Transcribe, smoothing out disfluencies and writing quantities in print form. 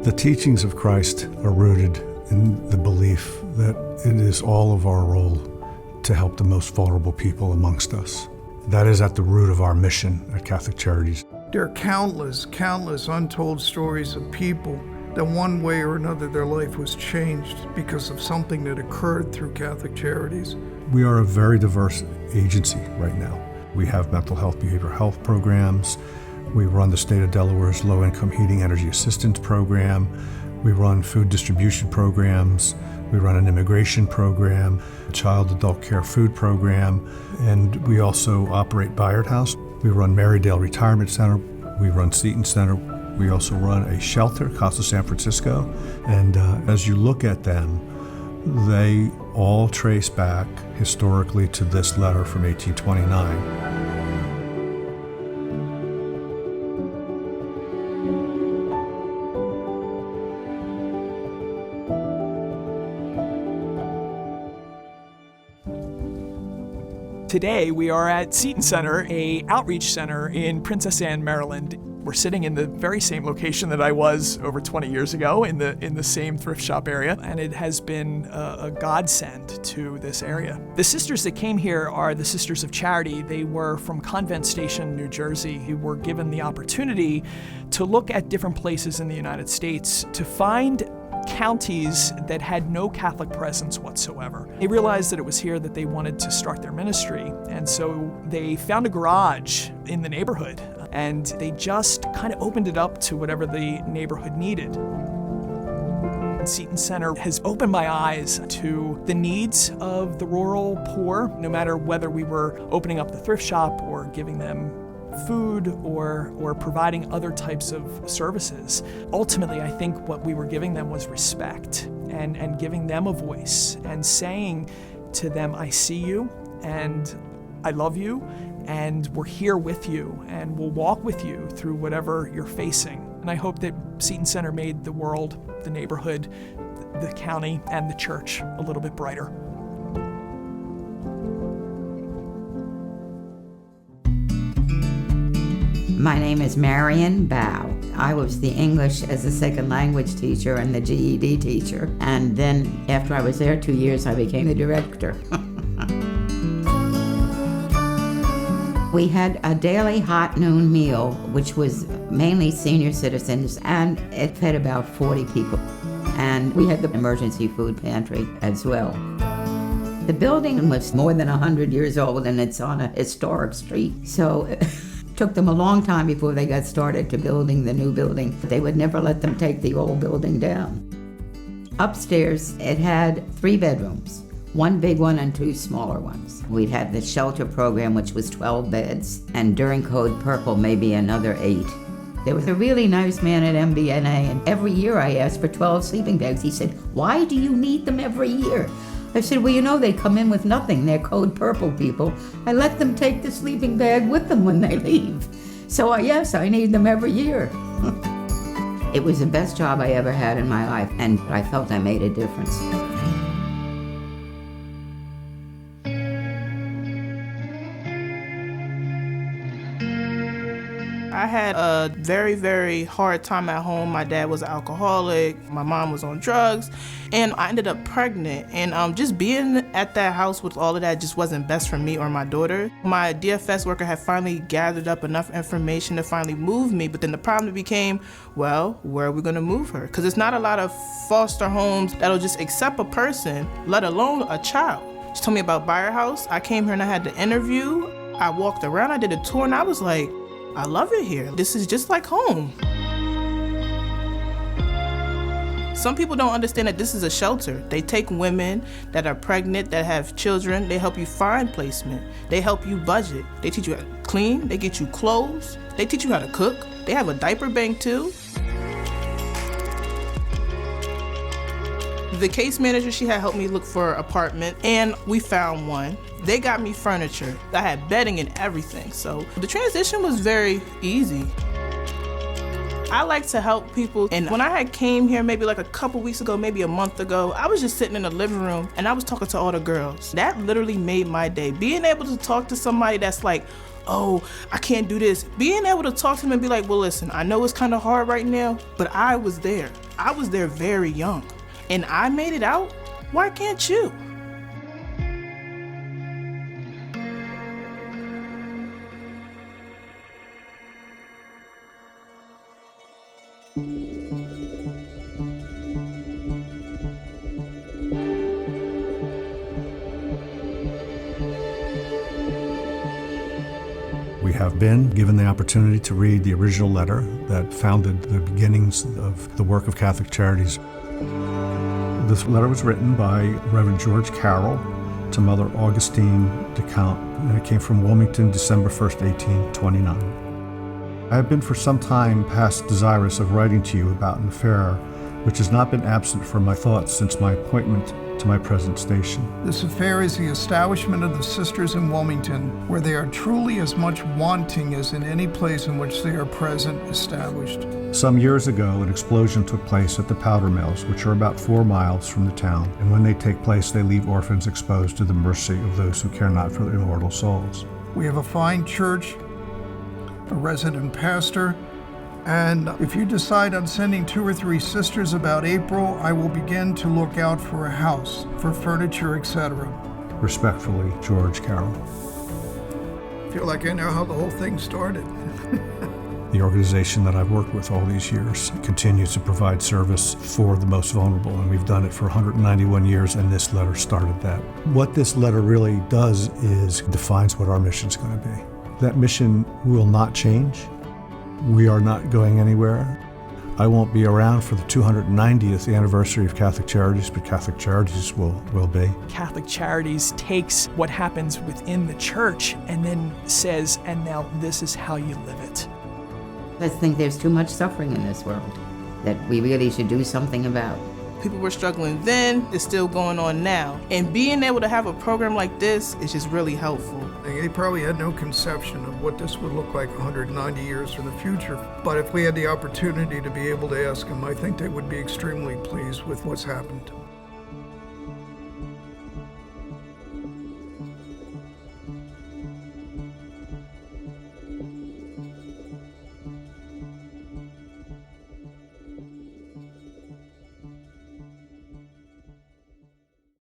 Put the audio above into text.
The teachings of Christ are rooted in the belief that it is all of our role to help the most vulnerable people amongst us. That is at the root of our mission at Catholic Charities. There are countless untold stories of people that one way or another their life was changed because of something that occurred through Catholic Charities. We are a very diverse agency right now. We have mental health, behavioral health programs. We run the state of Delaware's low-income heating energy assistance program. We run food distribution programs. We run an immigration program, a child adult care food program, and we also operate Bayard House. We run Marydale Retirement Center. We run Seton Center. We also run a shelter, Casa San Francisco. And as you look at them, they all trace back historically to this letter from 1829. Today, we are at Seton Center, a outreach center in Princess Anne, Maryland. We're sitting in the very same location that I was over 20 years ago in the same thrift shop area, and it has been a godsend to this area. The sisters that came here are the Sisters of Charity. They were from Convent Station, New Jersey, who were given the opportunity to look at different places in the United States to find counties that had no Catholic presence whatsoever. They realized that it was here that they wanted to start their ministry, and so they found a garage in the neighborhood, and they just kind of opened it up to whatever the neighborhood needed. Seton Center has opened my eyes to the needs of the rural poor, no matter whether we were opening up the thrift shop or giving them food or providing other types of services. Ultimately, I think what we were giving them was respect and giving them a voice and saying to them, I see you and I love you and we're here with you and we'll walk with you through whatever you're facing. And I hope that Seton Center made the world, the neighborhood, the county, and the church a little bit brighter. My name is Marion Bow. I was the English as a second language teacher and the GED teacher. And then after I was there 2 years, I became the director. We had a daily hot noon meal, which was mainly senior citizens, and it fed about 40 people. And we had the emergency food pantry as well. The building was more than 100 years old, and it's on a historic street. So took them a long time before they got started to building the new building. They would never let them take the old building down. Upstairs, it had 3 bedrooms, 1 big one and 2 smaller ones. We'd had the shelter program, which was 12 beds, and during Code Purple, maybe another 8. There was a really nice man at MBNA, and every year I asked for 12 sleeping bags. He said, "Why do you need them every year?" I said, well, you know, they come in with nothing. They're Code Purple people. I let them take the sleeping bag with them when they leave. So yes, I need them every year. It was the best job I ever had in my life, and I felt I made a difference. I had a very, very hard time at home. My dad was an alcoholic, my mom was on drugs, and I ended up pregnant. And just being at that house with all of that just wasn't best for me or my daughter. My DFS worker had finally gathered up enough information to finally move me, but then the problem became, well, where are we gonna move her? Because there's not a lot of foster homes that'll just accept a person, let alone a child. She told me about Bayard House. I came here and I had the interview. I walked around, I did a tour, and I was like, I love it here. This is just like home. Some people don't understand that this is a shelter. They take women that are pregnant, that have children, they help you find placement. They help you budget. They teach you how to clean, they get you clothes, they teach you how to cook. They have a diaper bank too. The case manager, she had helped me look for an apartment, and we found one. They got me furniture. I had bedding and everything, so the transition was very easy. I like to help people, and when I had came here maybe like a couple weeks ago, maybe a month ago, I was just sitting in the living room and I was talking to all the girls. That literally made my day. Being able to talk to somebody that's like oh, I can't do this. Being able to talk to them and be like, well, listen, I know it's kind of hard right now, but I was there. I was there very young, and I made it out. Why can't you? We have been given the opportunity to read the original letter that founded the beginnings of the work of Catholic Charities. This letter was written by Reverend George Carroll to Mother Augustine DeCamp, and it came from Wilmington, December 1st, 1829. I have been for some time past desirous of writing to you about an affair which has not been absent from my thoughts since my appointment to my present station. This affair is the establishment of the Sisters in Wilmington, where they are truly as much wanting as in any place in which they are present established. Some years ago, an explosion took place at the powder mills, which are about 4 miles from the town, and when they take place, they leave orphans exposed to the mercy of those who care not for their immortal souls. We have a fine church, a resident pastor, and if you decide on sending 2 or 3 sisters about April, I will begin to look out for a house, for furniture, etc. Respectfully, George Carroll. I feel like I know how the whole thing started. The organization that I've worked with all these years continues to provide service for the most vulnerable, and we've done it for 191 years, and this letter started that. What this letter really does is defines what our mission is going to be. That mission will not change. We are not going anywhere. I won't be around for the 290th anniversary of Catholic Charities, but Catholic Charities will be. Catholic Charities takes what happens within the church and then says, and now this is how you live it. I think there's too much suffering in this world that we really should do something about. People were struggling then, it's still going on now. And being able to have a program like this is just really helpful. They probably had no conception of what this would look like 190 years in the future. But if we had the opportunity to be able to ask them, I think they would be extremely pleased with what's happened.